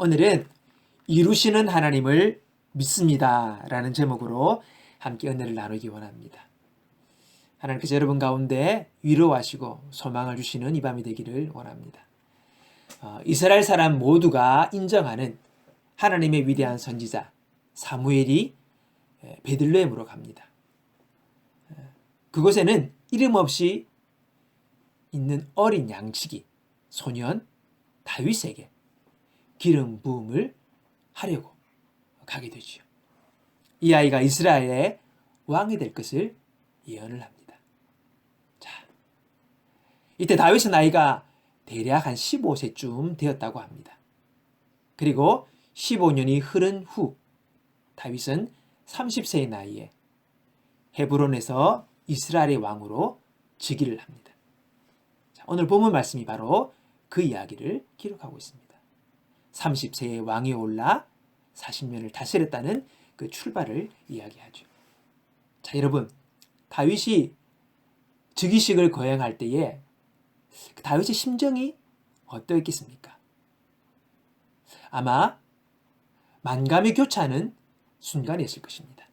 오늘은 이루시는 하나님을 믿습니다 라는 제목으로 함께 은혜를 나누기 원합니다. 하나님께서 여러분 가운데 위로하시고 소망을 주시는 이 밤이 되기를 원합니다. 이스라엘 사람 모두가 인정하는 하나님의 위대한 선지자 사무엘이 베들레헴으로 갑니다. 그곳에는 이름 없이 있는 어린 양치기 소년 다윗에게 기름 부음을 하려고 가게 되죠. 이 아이가 이스라엘의 왕이 될 것을 예언을 합니다. 자, 이때 다윗의 나이가 대략 한 15세쯤 되었다고 합니다. 그리고 15년이 흐른 후 다윗은 30세의 나이에 헤브론에서 이스라엘의 왕으로 즉위를 합니다. 자, 오늘 본문 말씀이 바로 그 이야기를 기록하고 있습니다. 30세의 왕이 올라 40년을 다스렸다는 그 출발을 이야기하죠. 자, 여러분, 다윗이 즉위식을 거행할 때에 다윗의 심정이 어떠했겠습니까? 아마 만감이 교차하는 순간이었을 것입니다.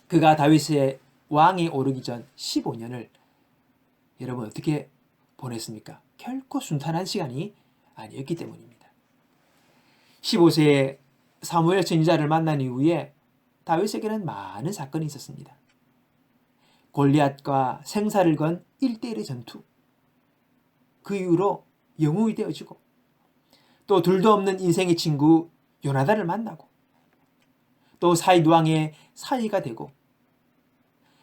그가 다윗의 왕에 오르기 전 15년을 여러분 어떻게 보냈습니까? 결코 순탄한 시간이 아니었기 때문입니다. 15세에 사무엘 선지자를 만난 이후에 다윗에게는 많은 사건이 있었습니다. 골리앗과 생사를 건 1대1의 전투, 그 이후로 영웅이 되어지고 또 둘도 없는 인생의 친구 요나단을 만나고 또 사윗 왕의 사위가 되고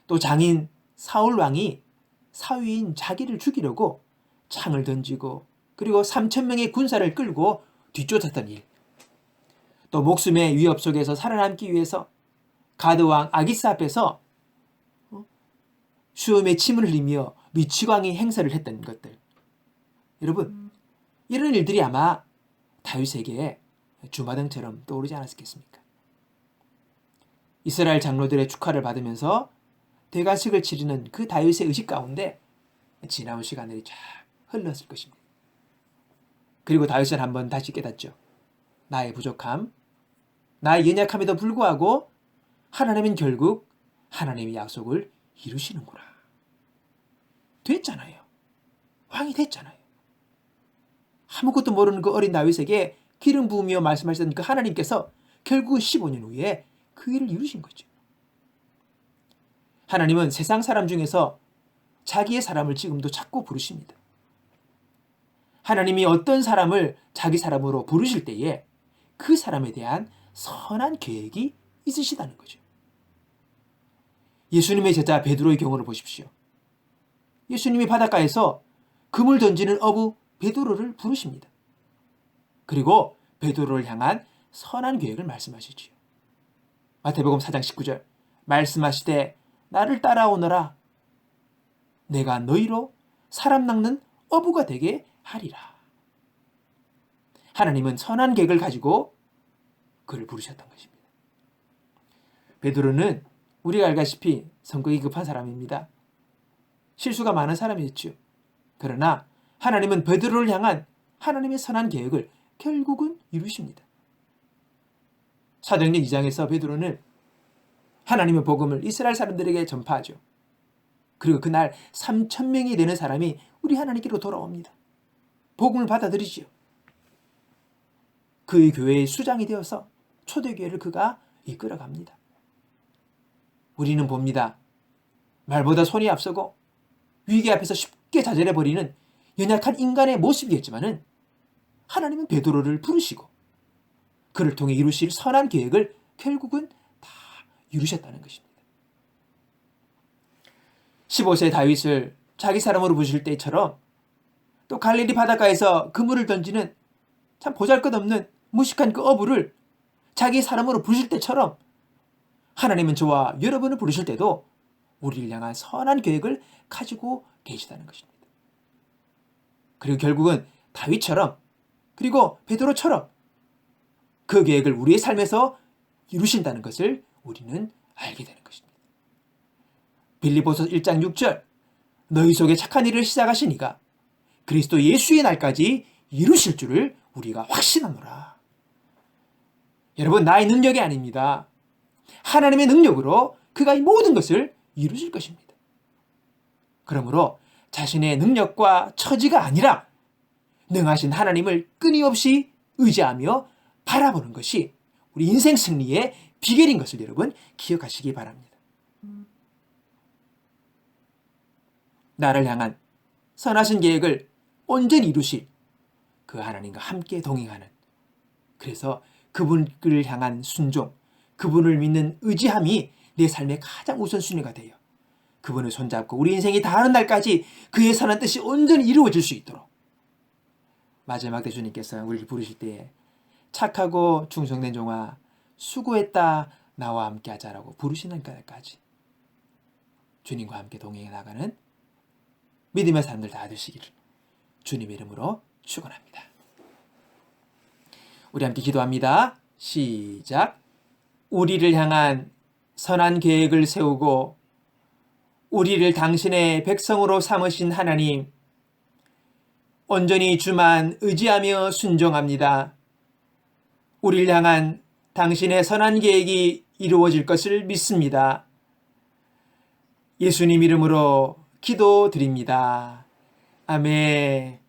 또 장인 사울 왕이 사위인 자기를 죽이려고 창을 던지고 그리고 3,000명의 군사를 끌고 뒤쫓았던 일, 또 목숨의 위협 속에서 살아남기 위해서 가드왕 아기스 앞에서 수염에 침을 흘리며 미치광이 행세를 했던 것들, 여러분 이런 일들이 아마 다윗에게 주마등처럼 떠오르지 않았겠습니까? 이스라엘 장로들의 축하를 받으면서 대관식을 치르는 그 다윗의 의식 가운데 지나온 시간들이 쫙 흘렀을 것입니다. 그리고 다윗은 한번 다시 깨닫죠. 나의 부족함, 나의 연약함에도 불구하고 하나님은 결국 하나님의 약속을 이루시는구나. 됐잖아요. 왕이 됐잖아요. 아무것도 모르는 그 어린 다윗에게 기름 부으며 말씀하시던 그 하나님께서 결국 15년 후에 그 일을 이루신 거죠. 하나님은 세상 사람 중에서 자기의 사람을 지금도 찾고 부르십니다. 하나님이 어떤 사람을 자기 사람으로 부르실 때에 그 사람에 대한 선한 계획이 있으시다는 거죠. 예수님의 제자 베드로의 경우를 보십시오. 예수님이 바닷가에서 금을 던지는 어부 베드로를 부르십니다. 그리고 베드로를 향한 선한 계획을 말씀하시지요. 마태복음 4장 19절 말씀하시되 나를 따라오너라 내가 너희로 사람 낚는 어부가 되게 하리라. 하나님은 선한 계획을 가지고 그를 부르셨던 것입니다. 베드로는 우리가 알다시피 성격이 급한 사람입니다. 실수가 많은 사람이었죠. 그러나 하나님은 베드로를 향한 하나님의 선한 계획을 결국은 이루십니다. 사도행전 2장에서 베드로는 하나님의 복음을 이스라엘 사람들에게 전파하죠. 그리고 그날 3,000명이 되는 사람이 우리 하나님께로 돌아옵니다. 복음을 받아들이지요. 그의 교회의 수장이 되어서 초대교회를 그가 이끌어갑니다. 우리는 봅니다. 말보다 손이 앞서고 위기 앞에서 쉽게 좌절해버리는 연약한 인간의 모습이었지만은 하나님은 베드로를 부르시고 그를 통해 이루실 선한 계획을 결국은 다 이루셨다는 것입니다. 15세 다윗을 자기 사람으로 부르실 때처럼 또 갈릴리 바닷가에서 그물을 던지는 참 보잘것없는 무식한 그 어부를 자기 사람으로 부르실 때처럼 하나님은 저와 여러분을 부르실 때도 우리를 향한 선한 계획을 가지고 계시다는 것입니다. 그리고 결국은 다윗처럼 그리고 베드로처럼 그 계획을 우리의 삶에서 이루신다는 것을 우리는 알게 되는 것입니다. 빌립보서 1장 6절 너희 속에 착한 일을 시작하시니가 그리스도 예수의 날까지 이루실 줄을 우리가 확신하노라. 여러분, 나의 능력이 아닙니다. 하나님의 능력으로 그가 이 모든 것을 이루실 것입니다. 그러므로 자신의 능력과 처지가 아니라 능하신 하나님을 끊임없이 의지하며 바라보는 것이 우리 인생 승리의 비결인 것을 여러분 기억하시기 바랍니다. 나를 향한 선하신 계획을 온전히 이루실 그 하나님과 함께 동행하는, 그래서 그분을 향한 순종, 그분을 믿는 의지함이 내 삶의 가장 우선순위가 되어 그분을 손잡고 우리 인생이 다하는 날까지 그의 선한 뜻이 온전히 이루어질 수 있도록 마지막 때 주님께서 우리를 부르실 때에 착하고 충성된 종아 수고했다 나와 함께 하자라고 부르시는 날까지 주님과 함께 동행해 나가는 믿음의 사람들 다 되시기를 주님의 이름으로 축원합니다. 우리 함께 기도합니다. 시작. 우리를 향한 선한 계획을 세우고 우리를 당신의 백성으로 삼으신 하나님, 온전히 주만 의지하며 순종합니다. 우리를 향한 당신의 선한 계획이 이루어질 것을 믿습니다. 예수님 이름으로 기도드립니다. 아멘.